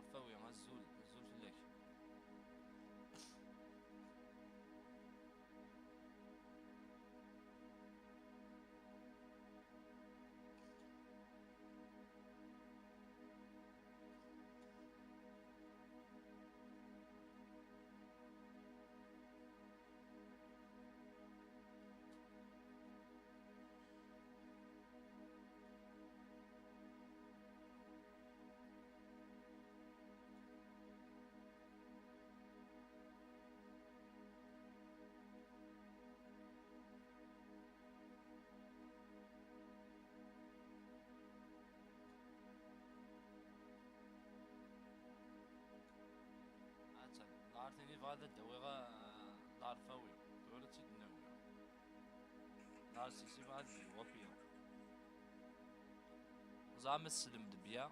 العرفاوي مع الزول فلاك. عرفتني فهذا الدويغة العرفاوي دولتي النووية العرسيسي بعد الوفية زعما السلم دبيا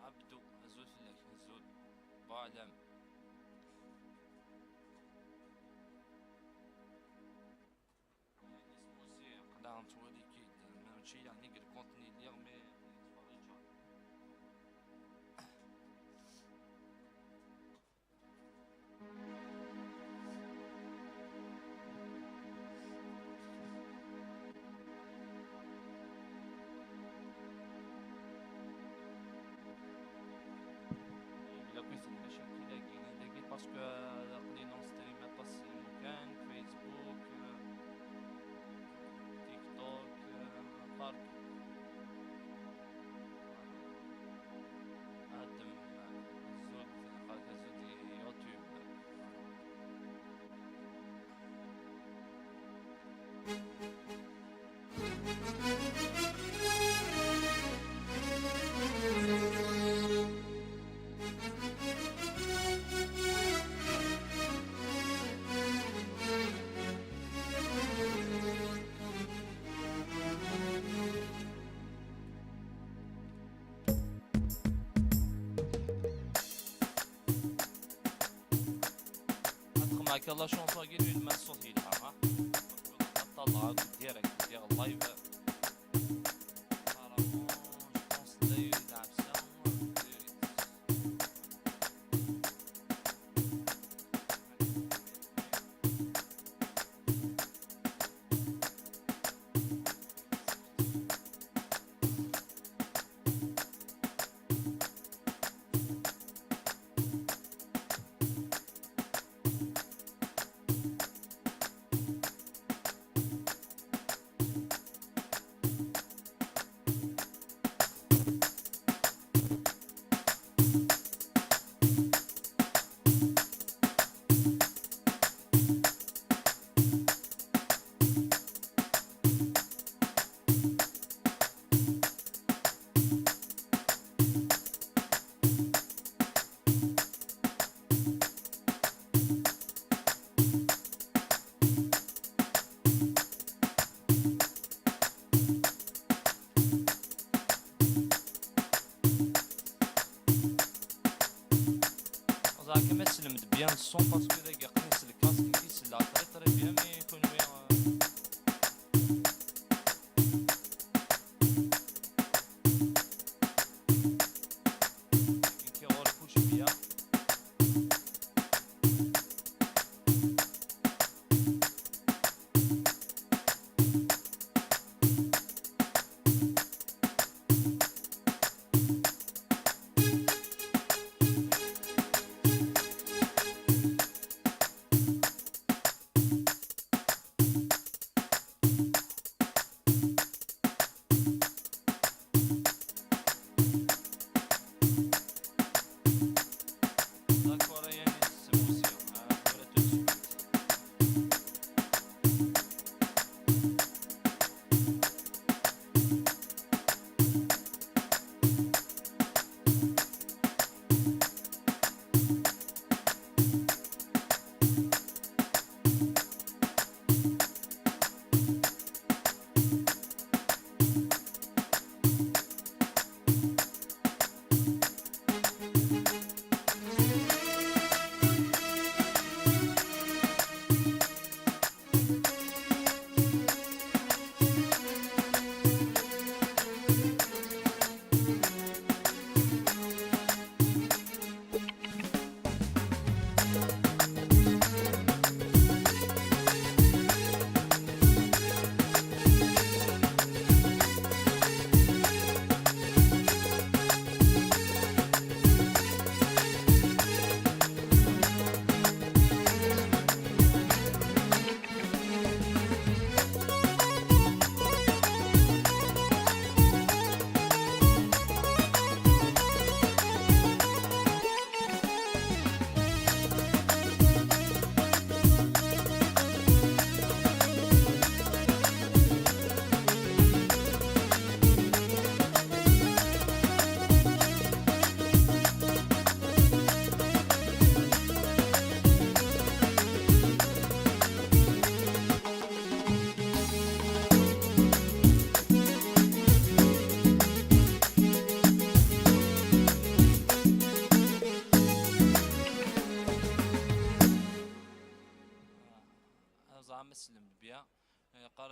عبدو الزول فلاك الزول بعلم يعني قدام تولي كيد ماشي يعني قد كونتني اليوم مي parce que قلينا نستريمات بس كان فيسبوك تيك توك بارك قدم زود قالك زود يوتيوب معك يلا شونسون قيلوا لي ما الصوت يلعب ها طلع ديريكت ديال اللايف bien le son parce que les gars c'est le casque qui c'est là très bien mais il faut nous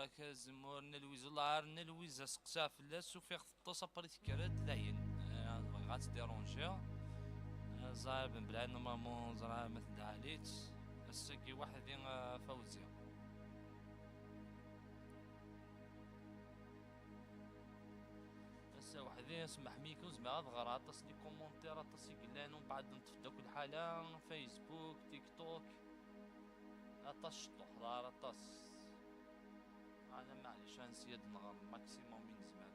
راك زمور نلويز العار نلويز سقسا فلاس وفي خطوس ابري تكرد داين غات ديرونجيا زاير بن بلاد نورمالمون زرا مثل عليت السكي واحد فوزية بس وحدين اسمح ميكو زعما غار عطس لي كومونتير عطس يقلان ومن بعد نطفي دوك الحالة فيسبوك تيك توك عطس شطوح دار عطس انا معليش غنسيا نغار ماكسيموم من زمان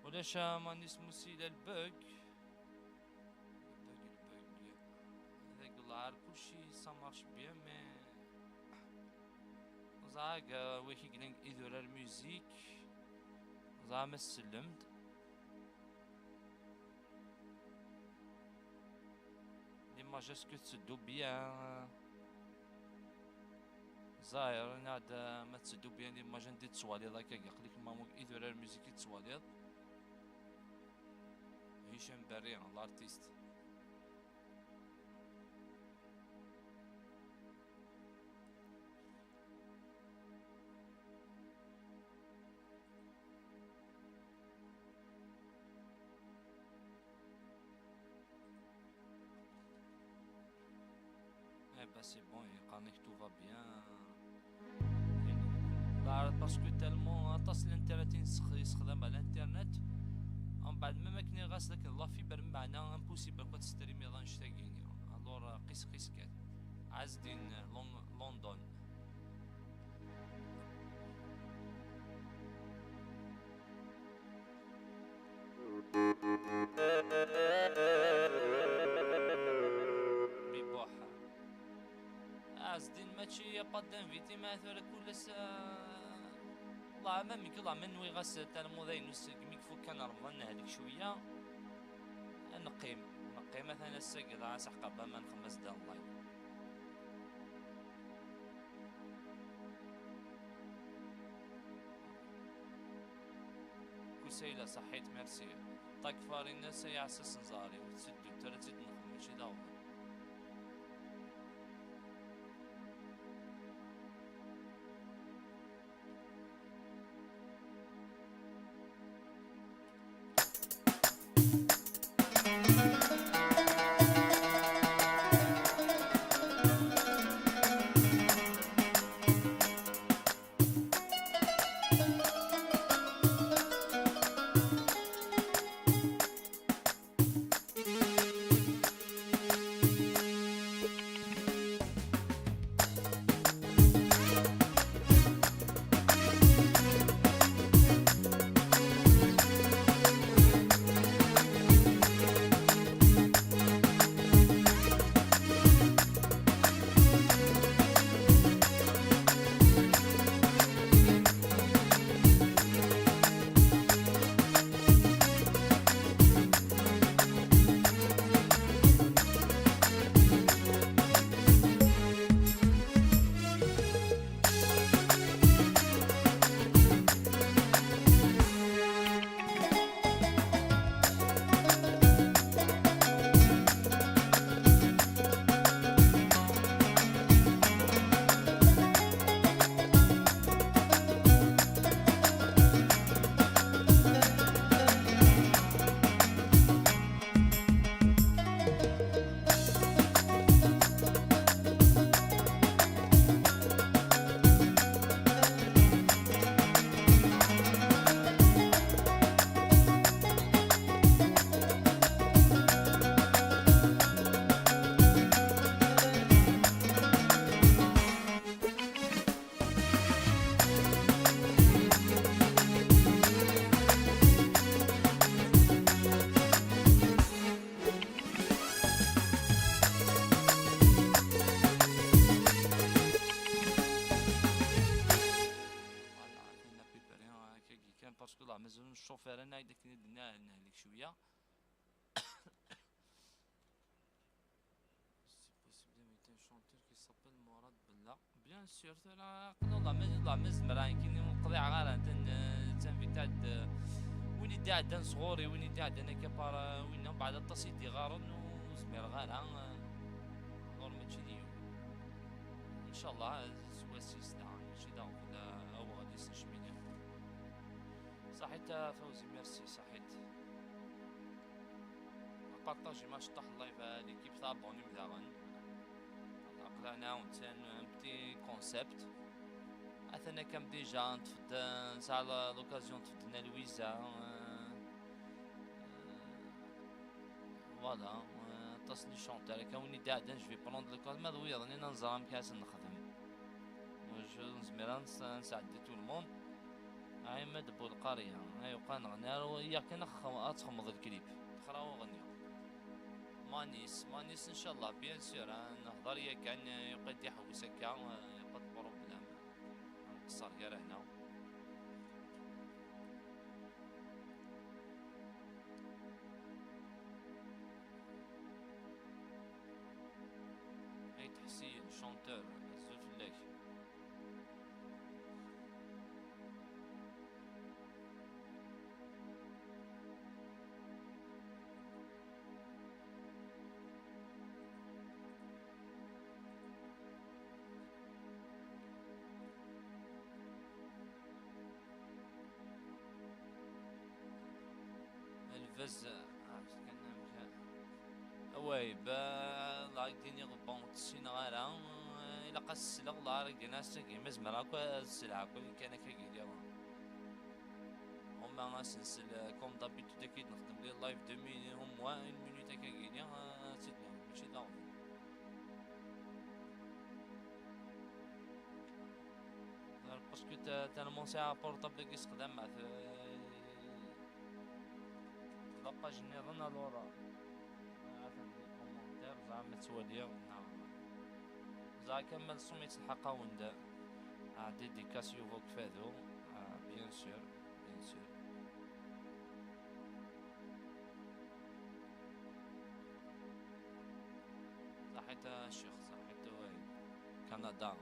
ولاش ماني اسمو سيلا البوك هذاك الله عارف كلشي سامارش بيان مي زعاق ويكي قلن إذورا الموزيك زعما سلمت ليماج اسكو تسدو بيان زاير نعد ما تسدو بيان ليماج ندي تصواليض هكا يقلك مامو إذورا الموزيك تصواليض هشام بريان الارتيست bah c'est bon يقانيك tout va bien يعني باسكو تالمون اطاس الانترنت يستخدم على الانترنت ومن بعد ما كني غاس داك لا فيبر معنا امبوسيبل كون تستريمي غا نشتاقيني الور قيس كان عازدين لندن عازدين ماشي يا با دانفيتي ما ثورا كلس الله ما ميك الله من وي غاس تاع الموداينوس كيميك فوق كان رمضان هذيك شويه نقيم مثلا الساق راه صح قبل ما نخمس دا اللايف كسيله صحيت ميرسي طاك فاري الناس يا اساس نزاري وتسدو ترى تنخم ماشي داو مازال الشوفير انا داك ندنا هذيك شويه بيان سور ترى والله ما مزمر كاين مقضي غير تنفيتاد وين يدي عدن صغوري وين يدي عدن كبار وين بعد التصيدي غارن وزمير غارا غور ماشي ديو ان شاء الله سواسيس دا شي دا ولا او غادي يستشميني صحيت فوزي ميرسي صحيت بارطاجي ما شطح اللايف ليكيب تاع بوني مداغن قلعنا ونتسان بتي كونسيبت اثنا كم ديجا نتفد نسعى لوكازيون تفدنا لويزا فوالا تصلي شونتير كوني داعدن جو في بروند لو كاز ماذا ويا راني نزرام كاس نخدم جو نزمر نساعد تو الموند عماد بولقاريا ايوا نغني وياك تخمض الكليب تخراو غنيا مانيس ان شاء الله بيان سور نهضر يا كان يقد يحوس هكا يقد بروبلام نقصر غير هنا اي تحسين شونتور زوفلاك الفز واي با لايك ديني غبون تسين غارا الى قاس الغلا راك ناس كيما زمراكو السلعه كل كان كيدير هما ناس نسل كوم دابيتو داكيد نخدم لي لايف 2 مينيت هم 1 مينيت هكا كيدير سيدنا ماشي داون باسكو تا المونسي بورطابل كيستخدم مع لاباج نيرنا لورا كومونتير زعما تواليا زعما كمل سميت الحقا وندا ديديكاسيو فوك فادو بيان سور بيان سور صحيت الشيخ صحيت كندا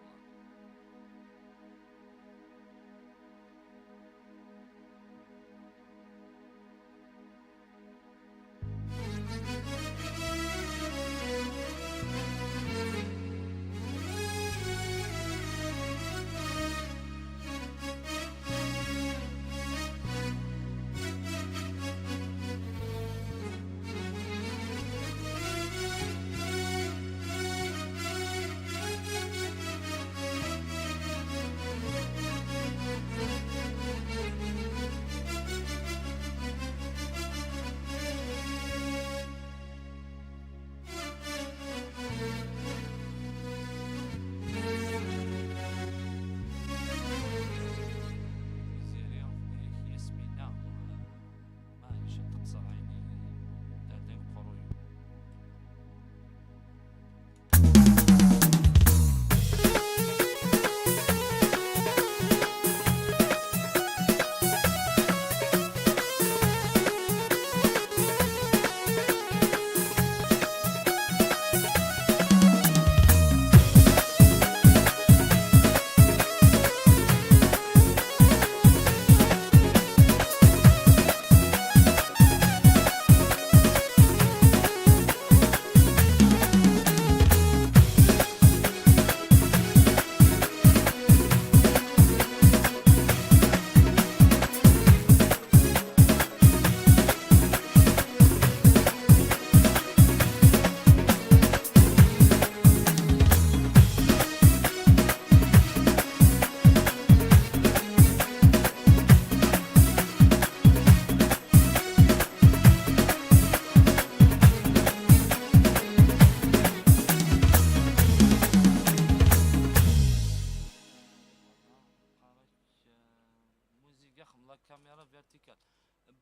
كاميرا فيرتيكال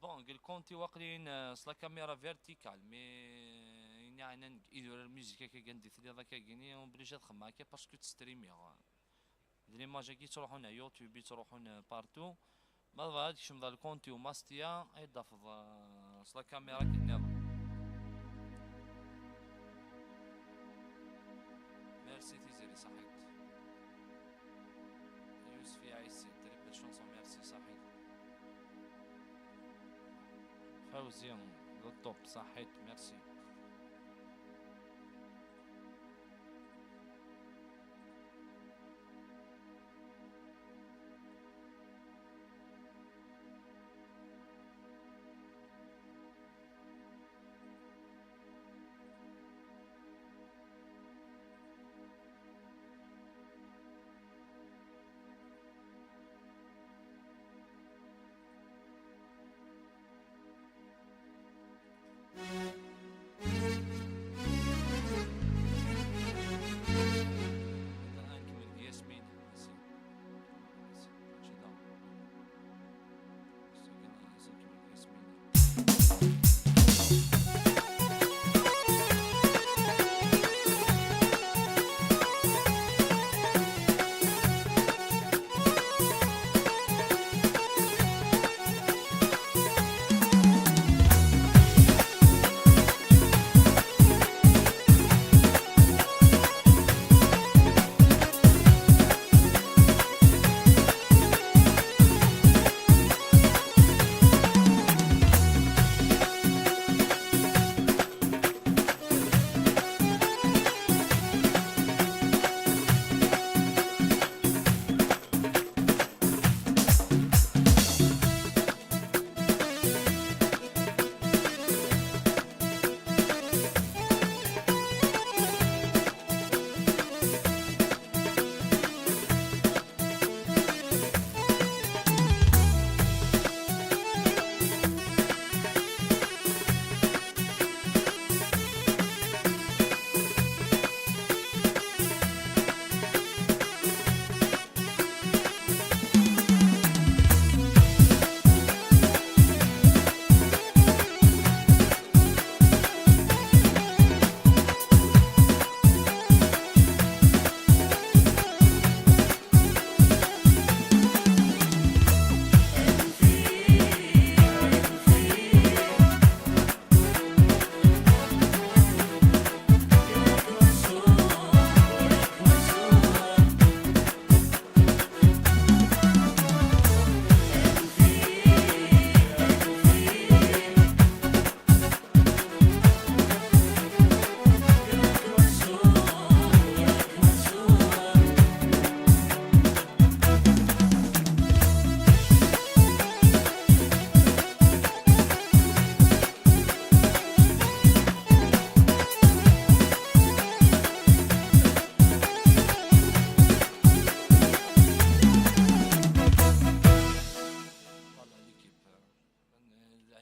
بون قال كونتي واقلين صلا كاميرا فيرتيكال مي يعني يدير الميوزيك كي كندير لي ذاك كيني وبليجا تخمم هكا باسكو تستريمي ليماج كي تروحون يوتيوب تروحون بارتو ما هادشي مضى الكونتي وماستيا يضاف صلا كاميرا كي ميرسي تيزيري صحيت يوسفي عيسي تريبل شونسون ميرسي صحيت فوزي لو توب صحيت ميرسي.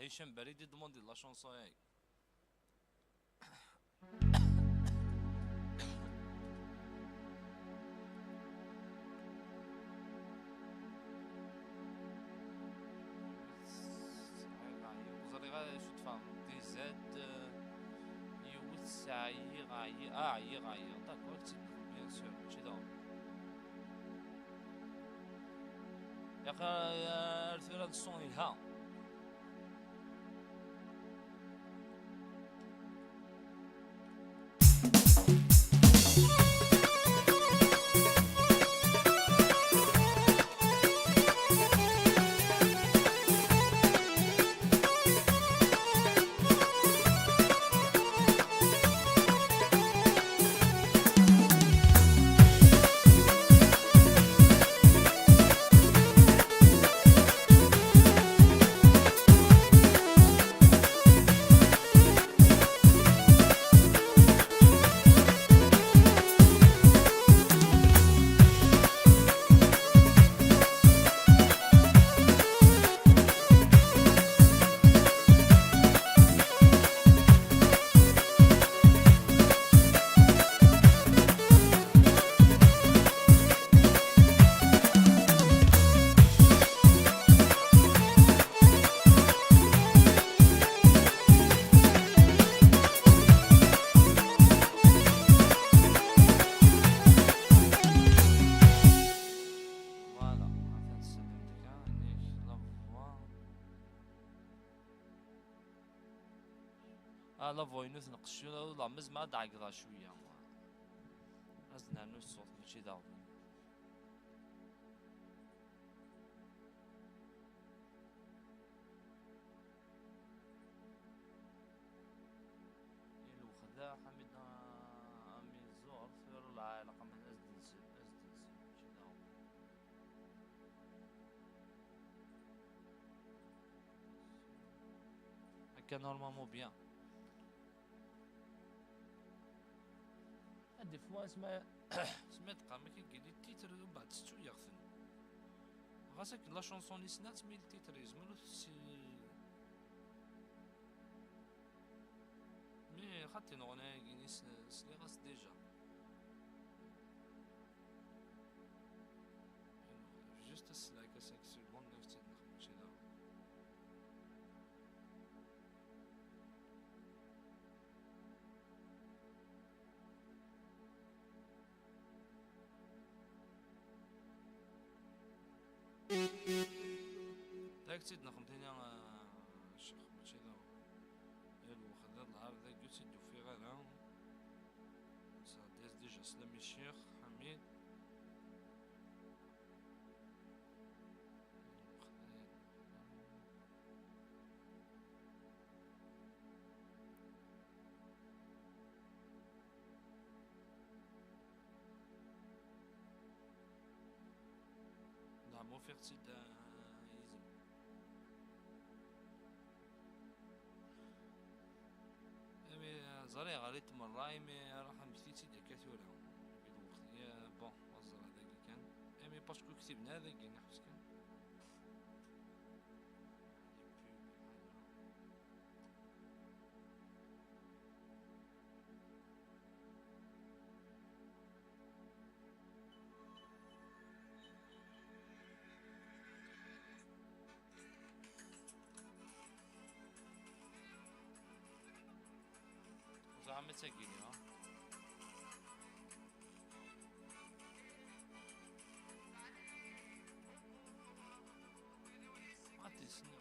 هشام بريدي دوموندي لا شونسون هاي. شو تفهم دي زاد يوت ساعي غاي غاي داكور تيبلو بيان سور ماشي داون يا اخي ارثر هاد الصون يلها لا فوينوث نقشو لا مزما دعقضا شويه ازنا الصوت ماشي داو هكا نورمالمون بيان. دي فوا سمعت قام كيقول لي التيتر ومن بعد ستو يغثن غاسك لا شونسون لي سمعت مي التيتر يزمر مي خاطي نغنى كيني سلي غاس ديجا جوست السلاك 5 سكوند نفتي نخدم شي لا داك تيد نخدم تاني الشيخ ماشي لا الو خلي العرض داك تيدو في غيرها داز ديجا سلامي الشيخ حميد مو في اقتصاد يزم امي زاري غاليت مراي مي راح نمشي ديك كثيره يا بون وزر هذاك كان امي باسكو كتبنا هذاك نحس كان عم تسجل ها عطي سنة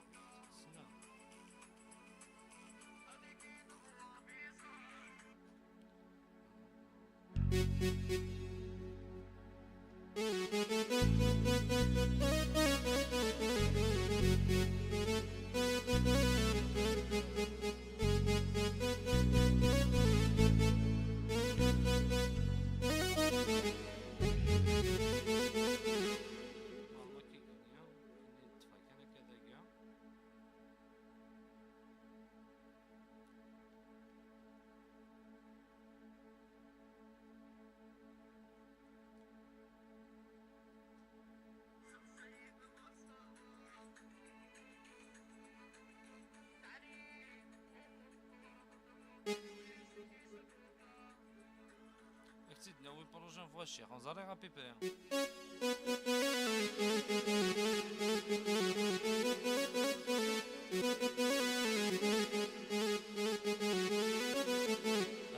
اكتد ناوي بروجين فوا الشيخ نزاري غا بيبري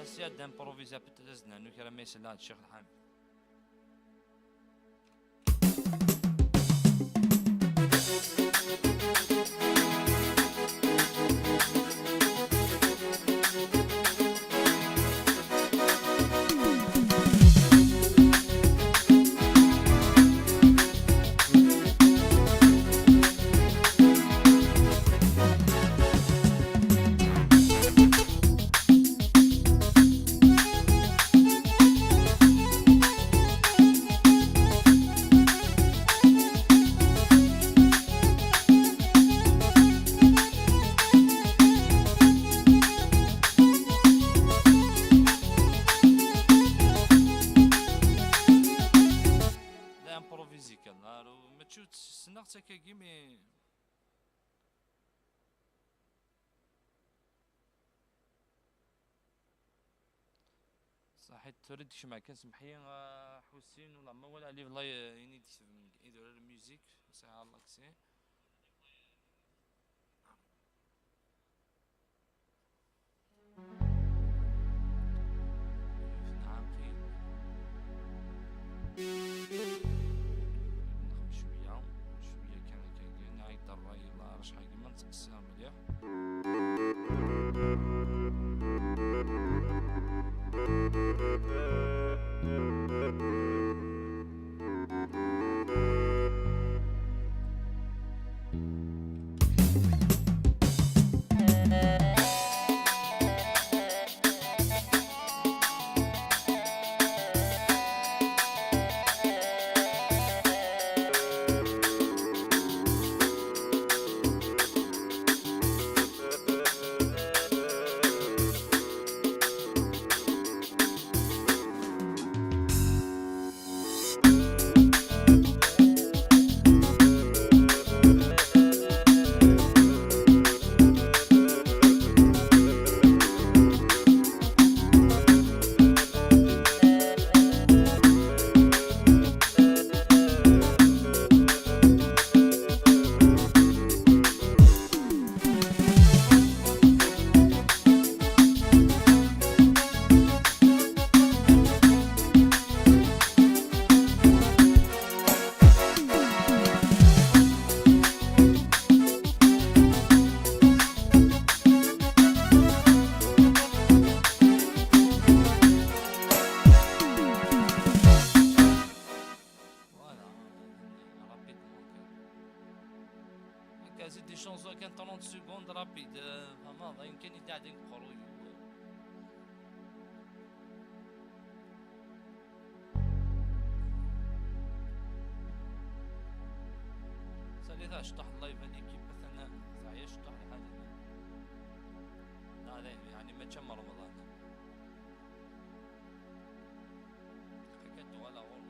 اسيا دامبروفيزا بتتزنا نو كرا ميسل هاد الشيخ الحامد مي صحيت تريد شمع كان سمحيا حسين ولا ما ولا علي والله يعني يدير الميوزيك ساعة الله كسي لذا اشطح اللايف هذيك مثلا تعيا اشطح لحاجة هذا يعني ما تشم رمضان حكيت ولا غرون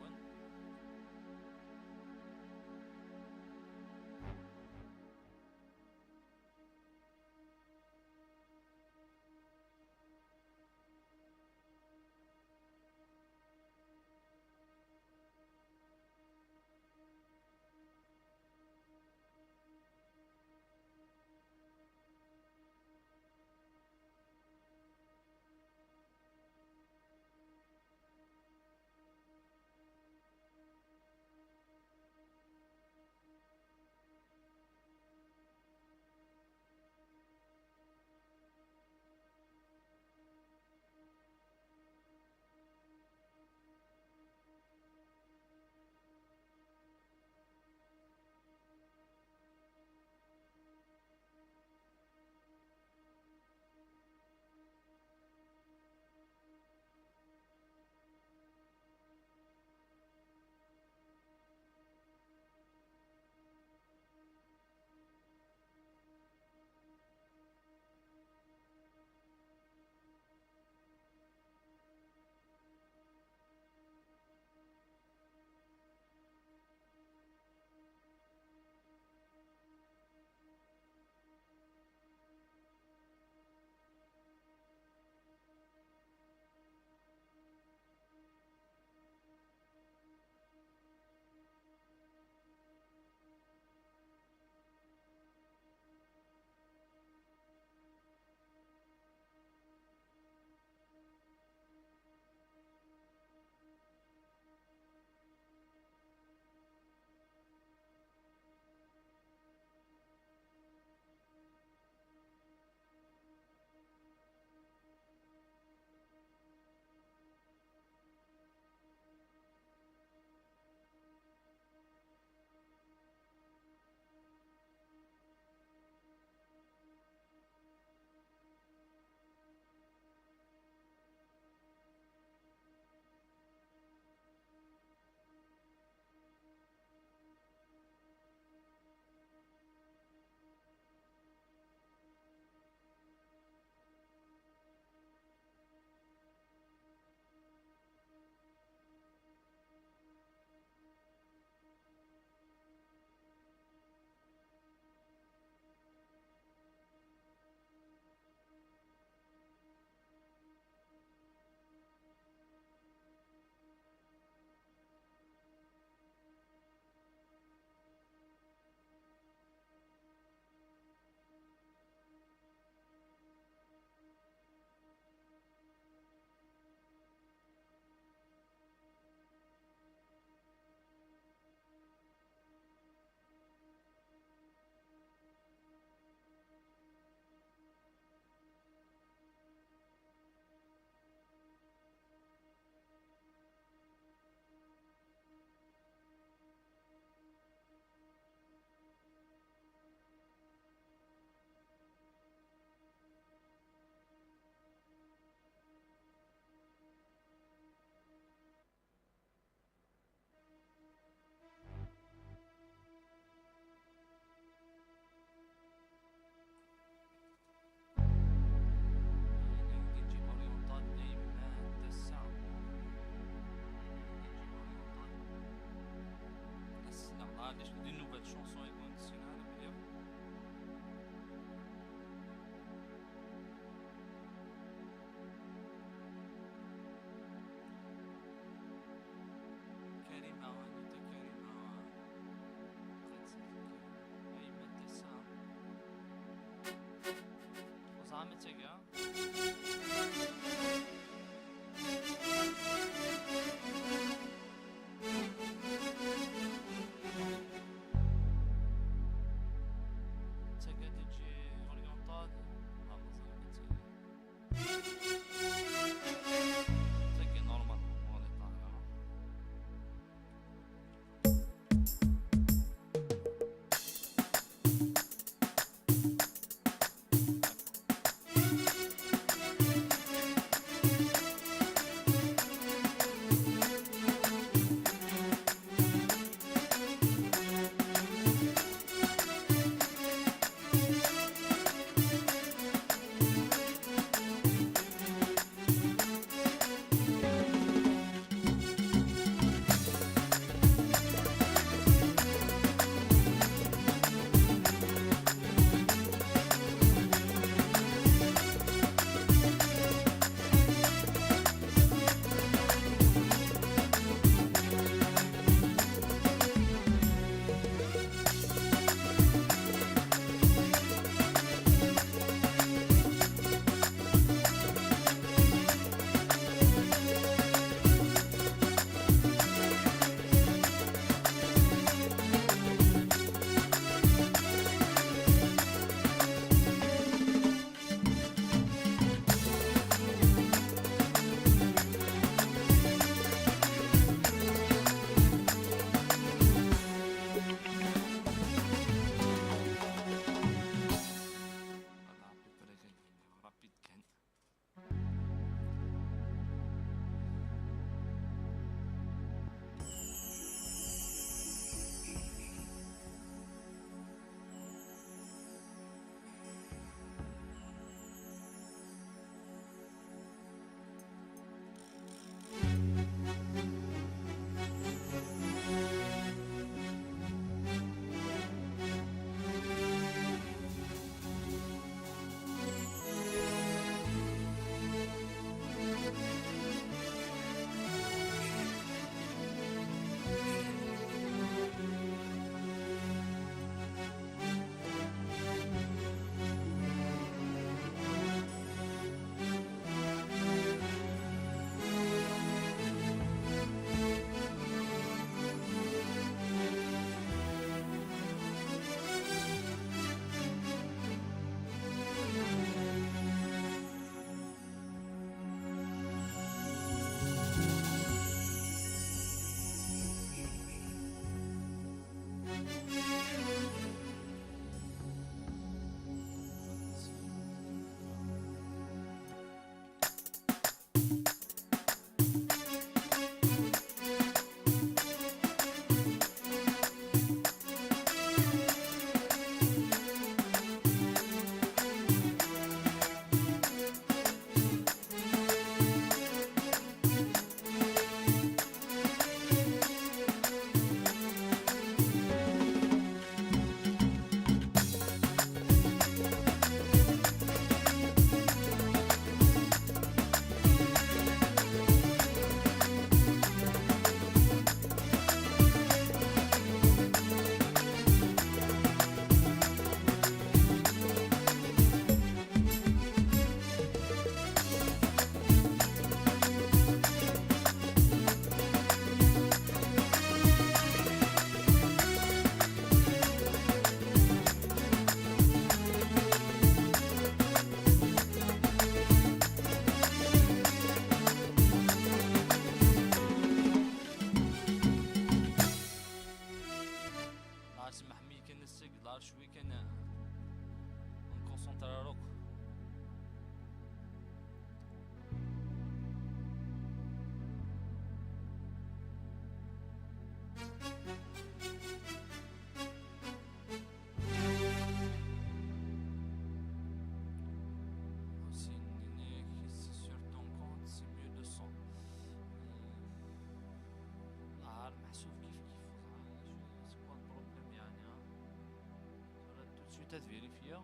بوتا تفيريفيا.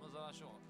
مازال شغل.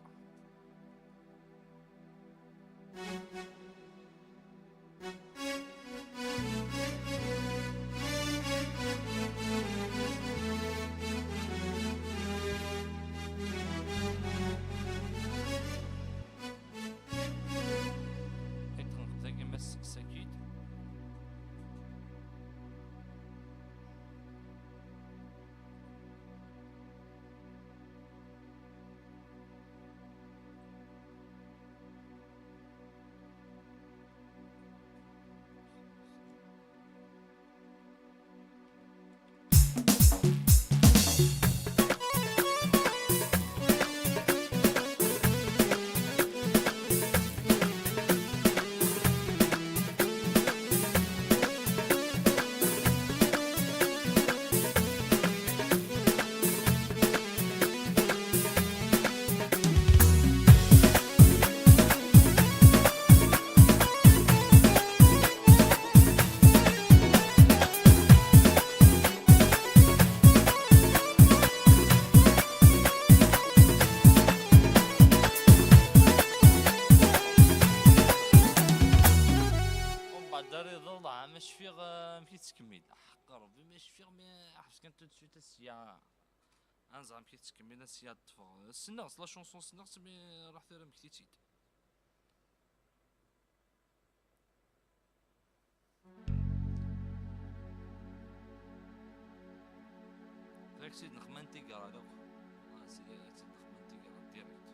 مش فيغ مشيت تكمل حق ربي مش فيغ مي حبس كان تو سويت السيا انزع مشيت تكمل السيا طفغ سنغس لا شونسون سنغس مي راح ثير مكتيتيد راك سيد نخمان تيكرا دوك سيدي راك سيد نخمان تيكرا ديريكت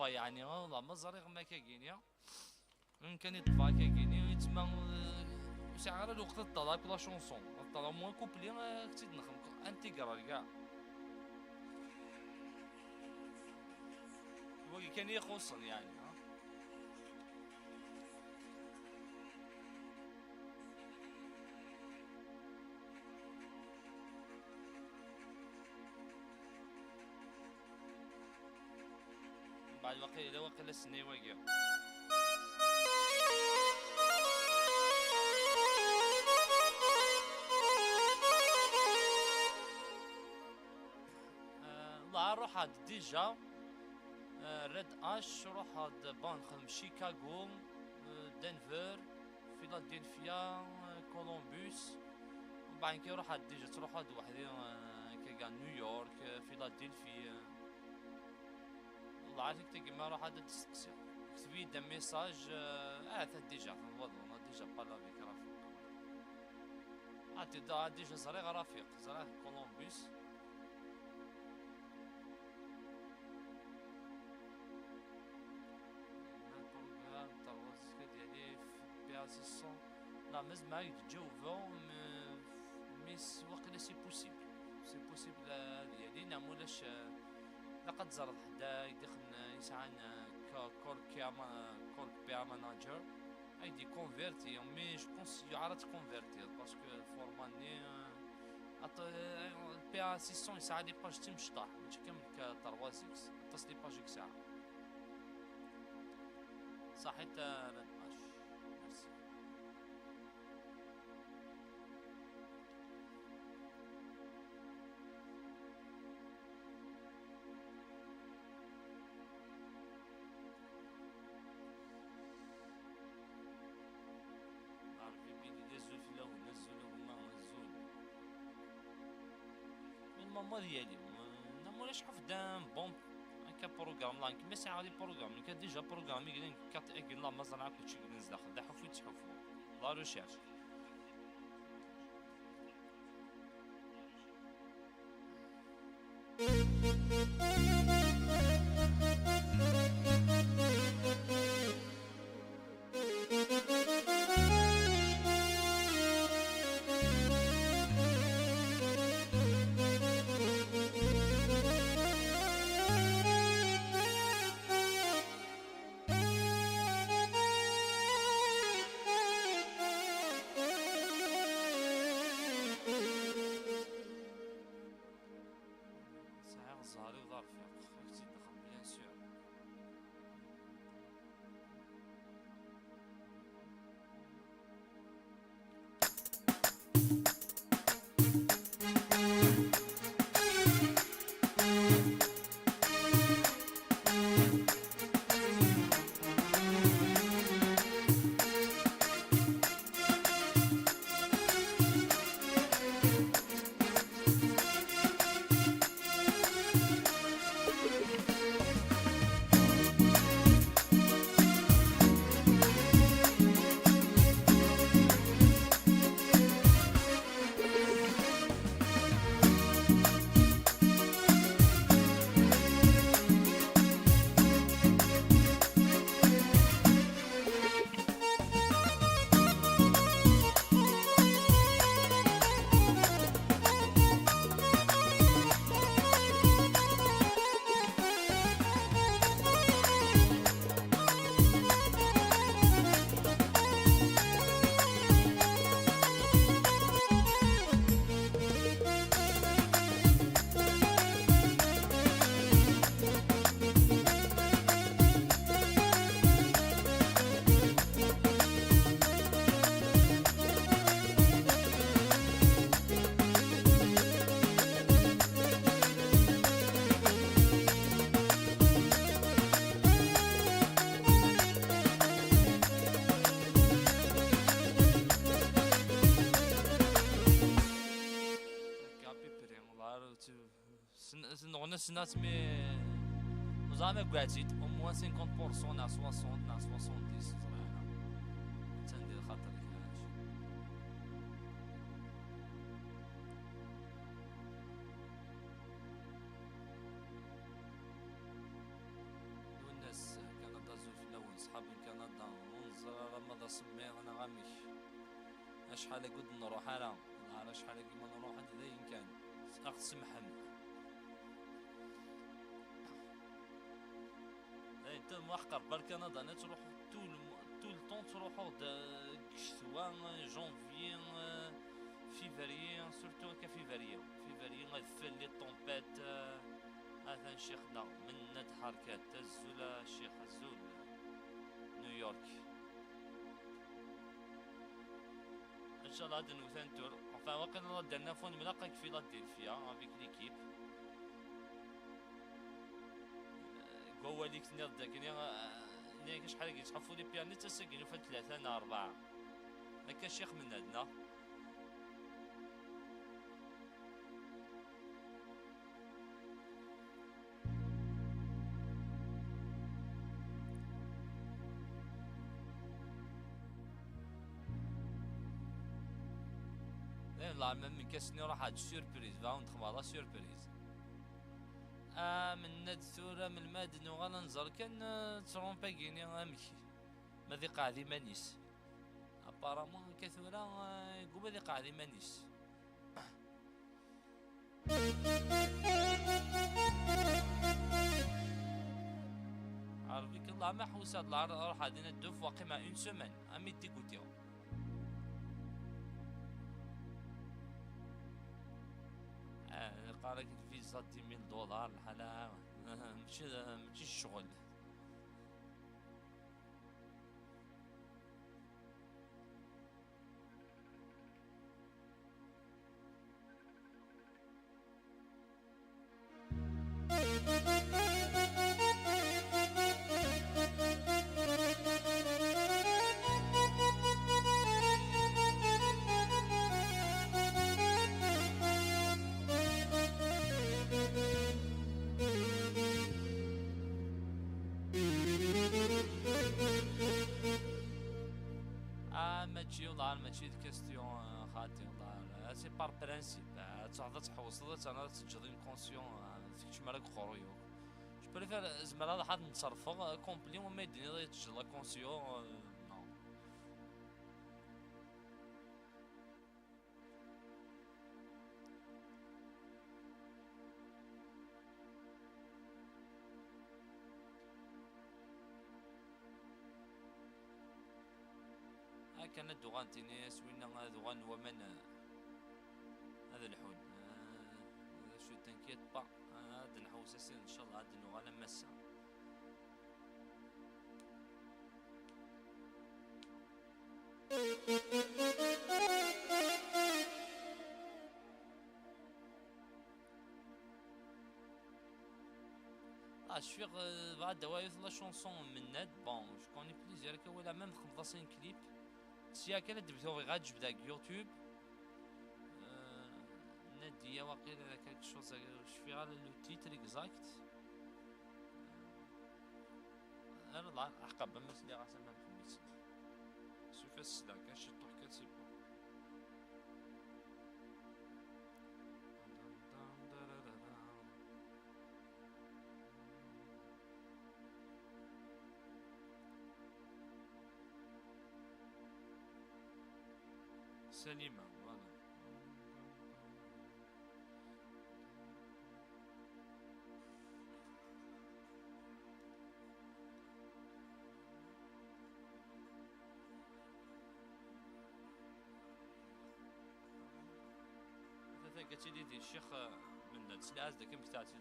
يعني والله مزريغ ما كاينيا كان يطفى كاينيا يتما وساعه على الوقت الطلاق لا شونسون الطلاق موان كوبلي كنت نخدم انتيغرال كاع هو كان يخسر يعني بعد وقيله وقيله سني واقع الله روح هاد ديجا ريد اش روح هاد بان خدم شيكاغو دنفر فيلادلفيا كولومبوس بعد كي روح ديجا تروح هاد وحدي كي كاع نيويورك فيلادلفي الله عليك تلقى ما روح هذا تستقسي كتبي دا ميساج ديجا تنوض ديجا بالا بيك رافيق ديجا زريغ رافيق زريغ كولومبوس البروغرام تاع الوظيفة ديالي في بي اسيستون لا مازال معاك تجاوبو ميس واقيلا سي بوسيبل هادي نعمولاش لقد زرد حدا يدخل يسعان كورك بيا ماناجر ايدي كونفيرتي مي جو بونس يعرف كونفيرتي باسكو فورماني البي اسيستون يساعد لي باج تيم شطاح ماشي كامل ك 3 اكس تصل لي باج ساعه صحيت لا نقاش ميرسي الماما ديالي نمولاش حفدان بوم هكا بروغرام لا كيما ساعه غادي بروغرام كان ديجا بروغرامي قالين كات لا مازال عاود كلشي كنز داخل دا حفو يتحفو لا ريشيرش الناس مي زعما قاعدين او موان 50% نا 60 نا 70 صراحه تندير خاطر والناس كندا زوج في الاول صحاب من كندا ونزر رمضان سمير انا غامي شحال قد نروح انا على شحال كيما نروح هذا يمكن اقسم محمد انت محقر بالكندا انا تروح طول طون تروحوا شتوا جونفي فيفري سورتو كفيفري غتفل لي طومبيت هذا شيخنا من ند حركات الزول شيخ الزول نيويورك ان شاء الله هاد نوثان تور enfin واقيلا درنا فون ملاقاك في فيلادلفيا افيك ليكيب هو اللي كنت نرد كني شحال كيتحفوا لي بياني تسكنوا في 3 أنا 4 ما كاش شيخ من عندنا لا من كاسني راح هاد سيربريز فاون خبارة سيربريز. من ناد ثورة من المادن وغالا نزر كان ترومبا كيني امشي ماذي قاعد مانيس ابارامون كثورة يقول ماذي قاعد مانيس. عرفي كل ما حوسات راح هادينا الدوف واقي مع اون سومان امي ديكوتيو. قالك الفيزا 10000 دولار الحلا ماشي الشغل. ماشي كيستيون خاطي والله سي بار برانسيب تهضر تحوصلت انا تجري كونسيون فيكش مالك خرويو جو بريفير زعما هذا حد نتصرفو كومبلي وما يديني تجري كونسيون نو. كان دوغان تينيس وين دوغان ومن هذا الحون شو تنكيت با هاد نحوس اسين ان شاء الله هاد نوغالا مسا. شفيق بعد دوايث لا شونسون من ناد بون جو كوني بليزيور كولا ميم 15 كليب سيا كانت دبتو غاد جبد داك يوتيوب نادية واقيلا كاك شوز شفي على لو تيتر اكزاكت انا لا عقب ما سلي غاسا ما فهمت سوف السلا كاش طوح كاتسي بو. سليمة فوالا هذا قلت لي الشيخ من السلاز ذاك بتاعتي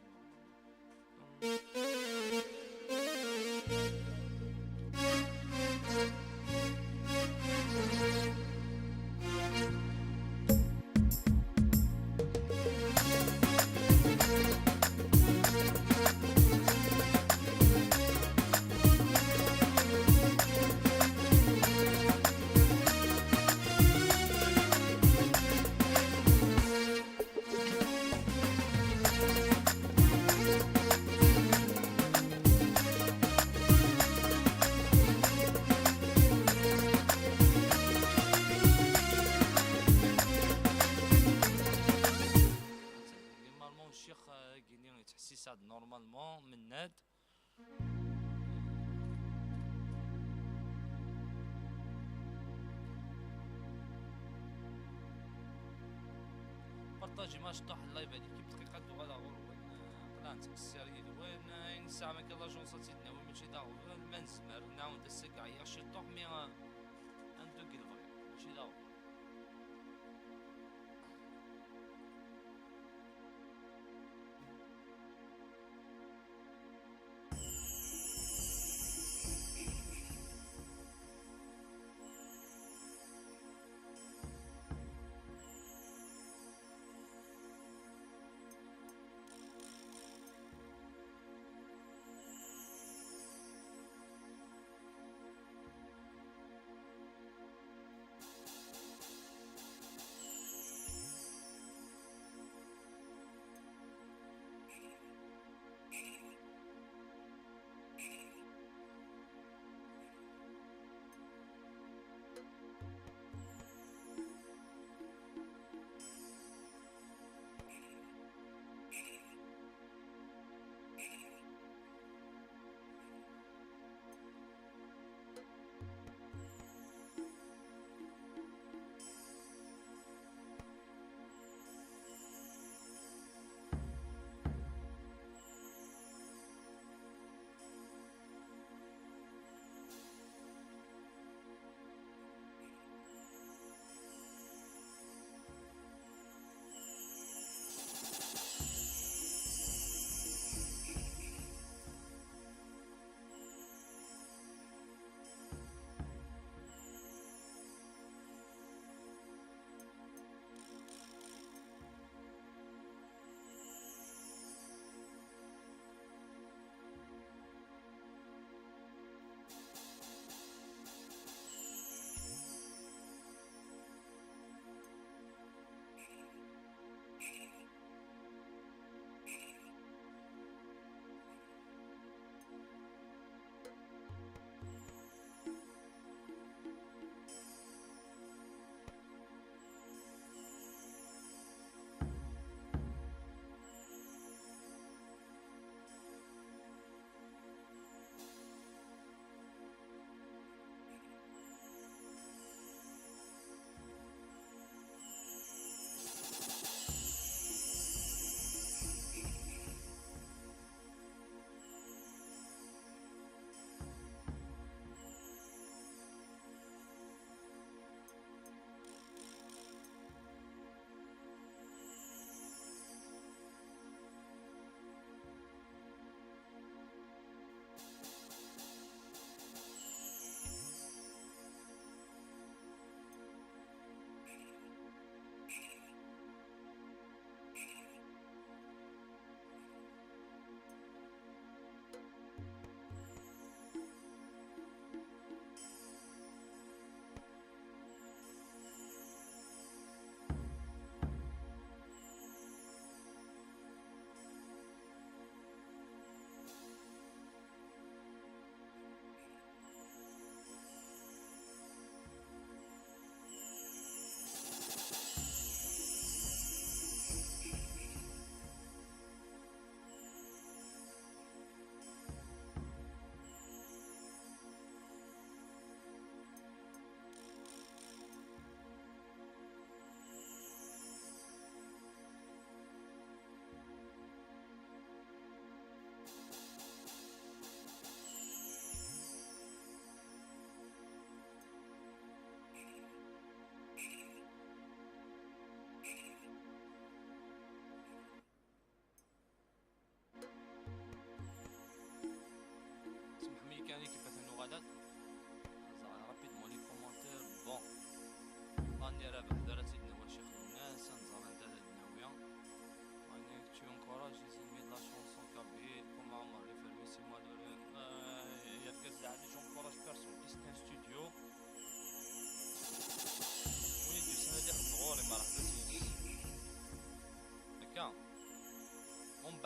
تحسيسات نورمالمون من ناد. بارطاجي ما شطح اللايف هذيك بدقيقة دوغالا غروين قلانت السيري وين ينسى ماك لاجونس تيدنا وين ماشي داغ ما نزمر نعاود السكع يا شطح مي اندو كيلفري ماشي داغ.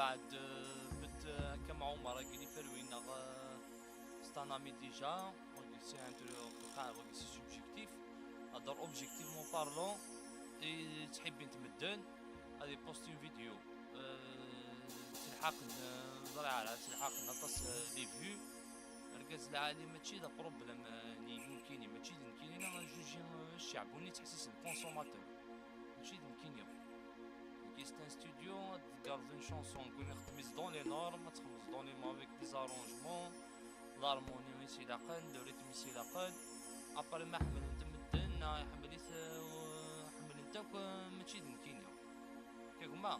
بعد بت هكا مع عمر قال لي فروينا ستانامي ديجا سي ان تروك سي سوبجيكتيف هضر اوبجيكتيفمون بارلون تحبين تمدن غادي بوستي فيديو تلحق زرع تلحق نطس لي فيو ركز العالي ماشي دا بروبليم ني يمكنني ماشي يمكنني انا جوجي الشعب وني تحسس الكونسوماتور ماشي يمكنني كي ستان ستوديو تقارد اون شونسون نقول نخدميز دون لي نورم تخمز دون لي مافيك دي زارونجمون لارموني ماشي لاقل لو ريتم ماشي لاقل ابري ما حمل مدن يحمل حمل نتاك ماشي يمكنني كيما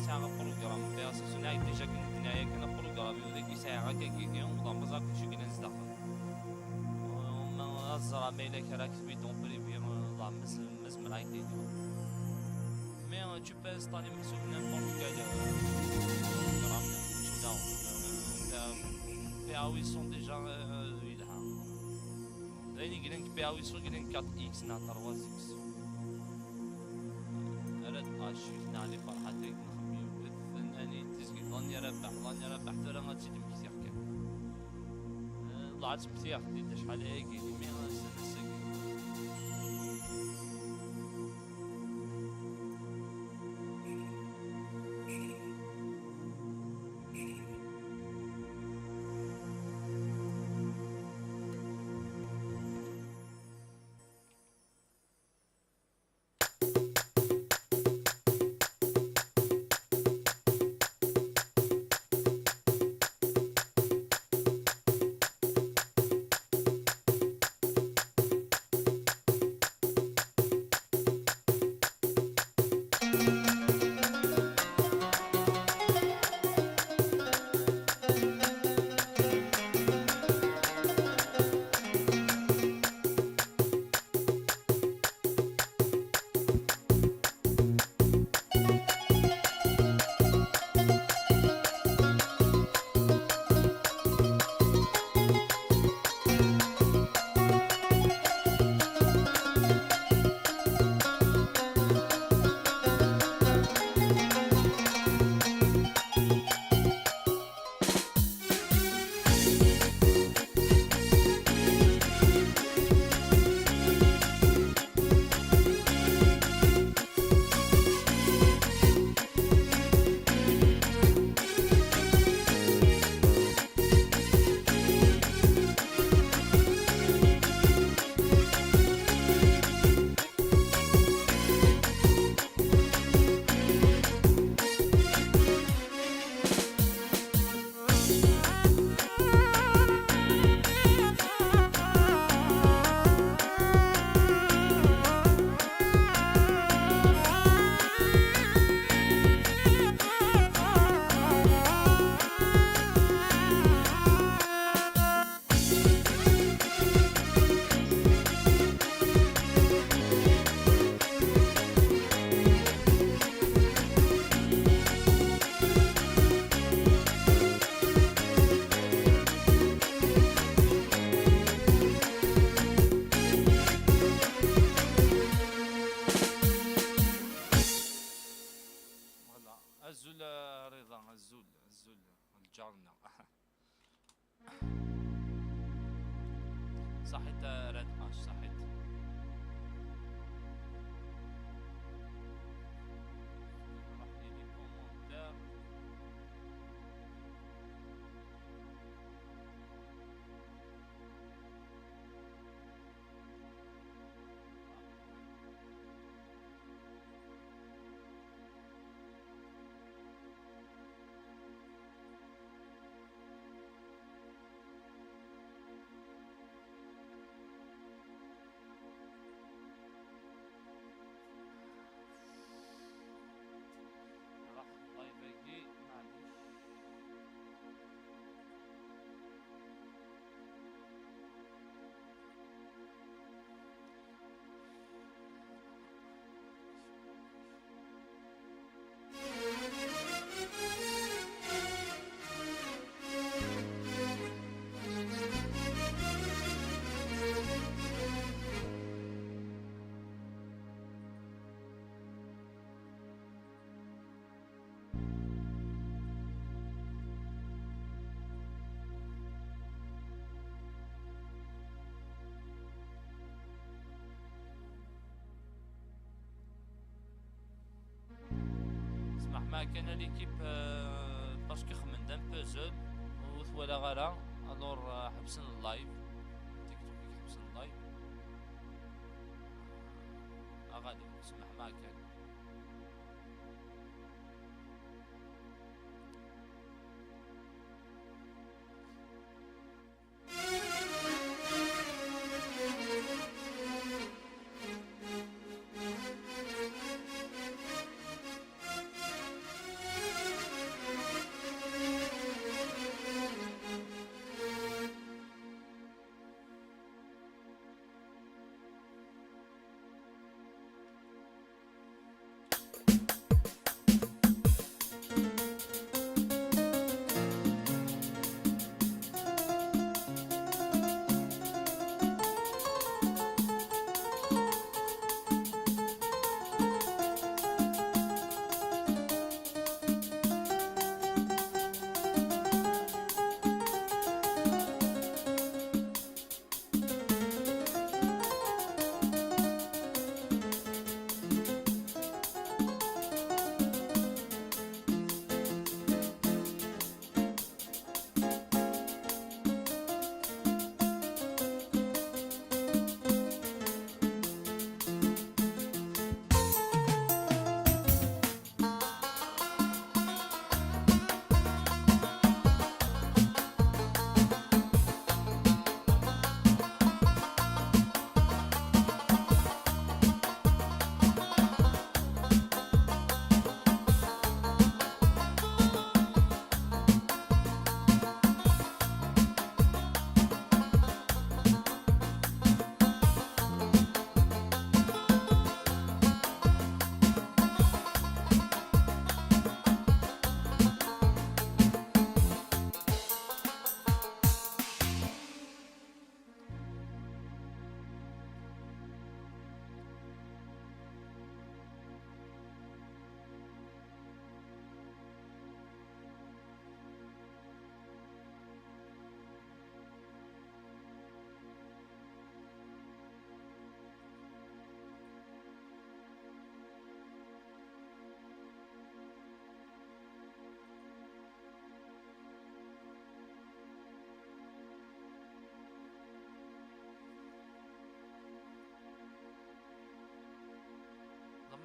ساعة بروغرام فيها سوناي ديجا كنايا كنا بروغرام وداك ساعة كي وضع مزاك شي كنا نزدخل وما الزرا ميلا كراك بيدون بريفي وضع مزمر عيدي مي tu peux installer محسوب n'importe quel programme PA 800 déjà يلها راني قلنك PA 800 قلنك 4X نا 3X رد اشيفنا على فرحتك انني تسقي ظني ربح ترى ما تزيد مكثير كان طلعت مكثير ديت شحال هيك مي نسق جارنا صحيت راد اش صحيت راح لي كومونتير مع كان ليكيب باسكو خمن دان بوزل وثوالا غالا الور حبسن اللايف تيك توك حبسن اللايف اغادي نسمح ما كان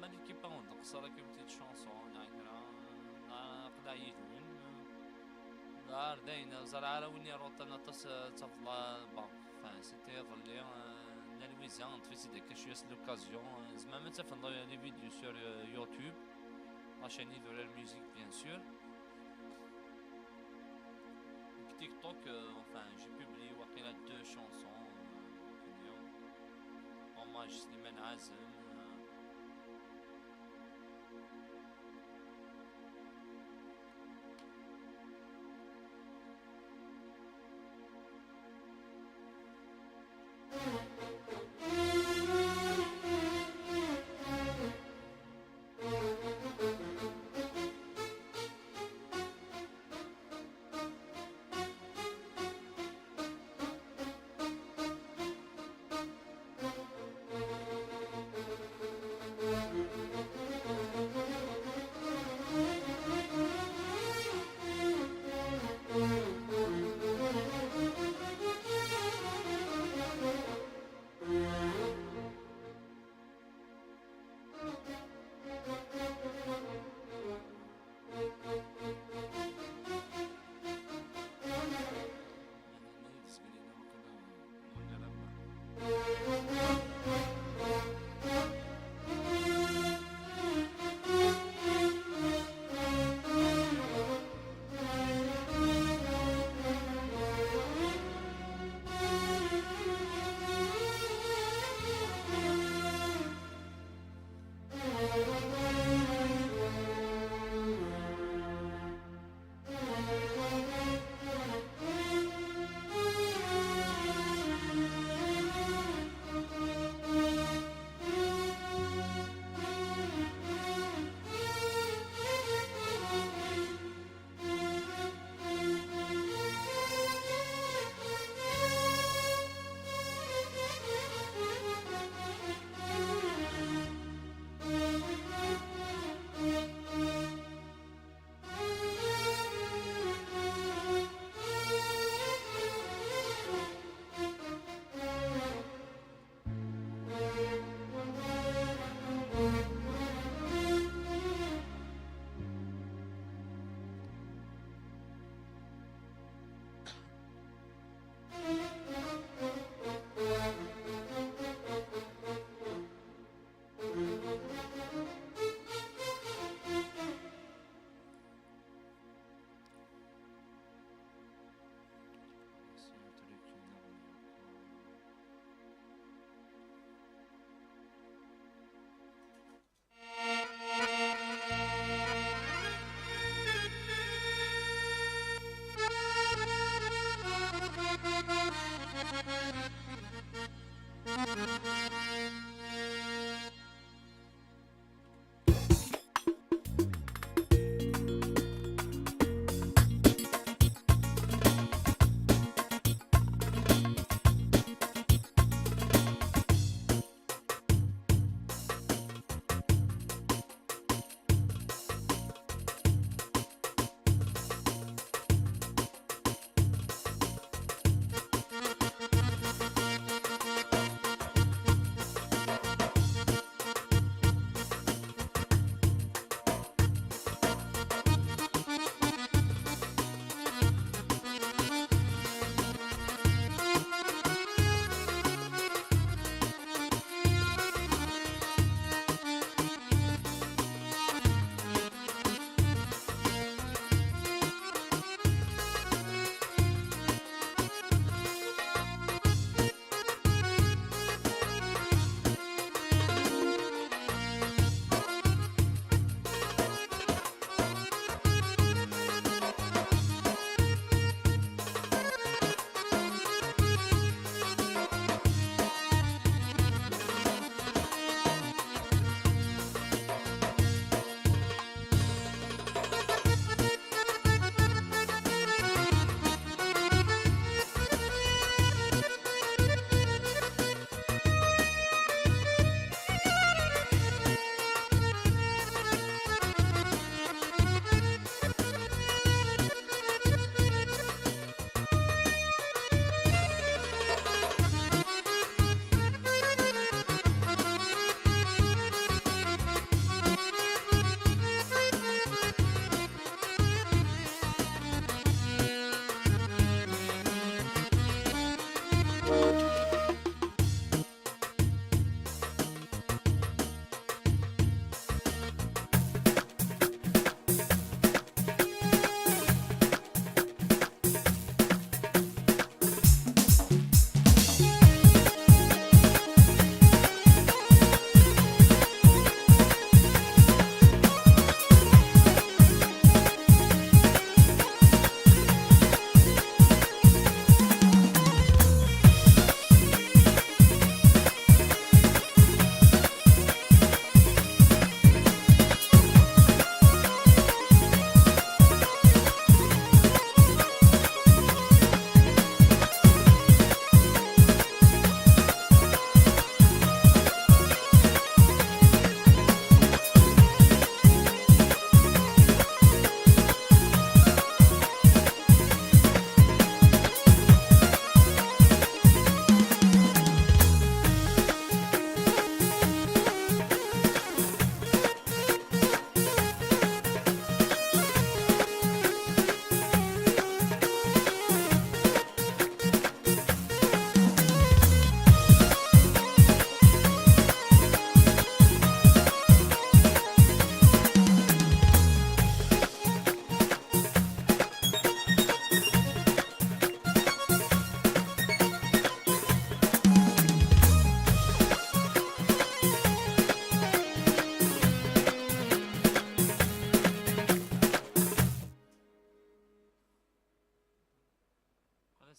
لما ليكيب نقصر كي بتيت شونسون نقدا يدون دار داينا زرعة ويني روطنا تفضل بون فان سيتي ظلي نالويزان تفيسي داك شوية لوكازيون زعما ما تفهم لي فيديو سور يوتيوب لاشين يدور الميوزيك بيان سور تيك توك enfin j'ai publié واقيلا 2 chansons اليوم hommage سليمان عازم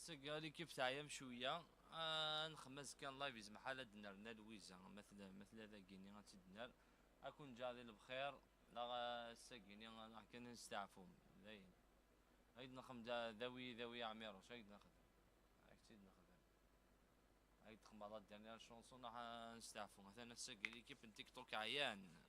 سقا ليكيب تاعي مشويه. نخمس كان لايف يزم حالة دنرنا لويزا مثل هذا كيني غاتي دنر اكون جاري البخير. لا ساكيني كان نستعفو زين عيد نخم ذوي عمير واش عيد ناخذ عيد ناخذ عيد خمارات ديالنا شونسون راح نستعفو مثلا ساكي ليكيب تيك توك عيان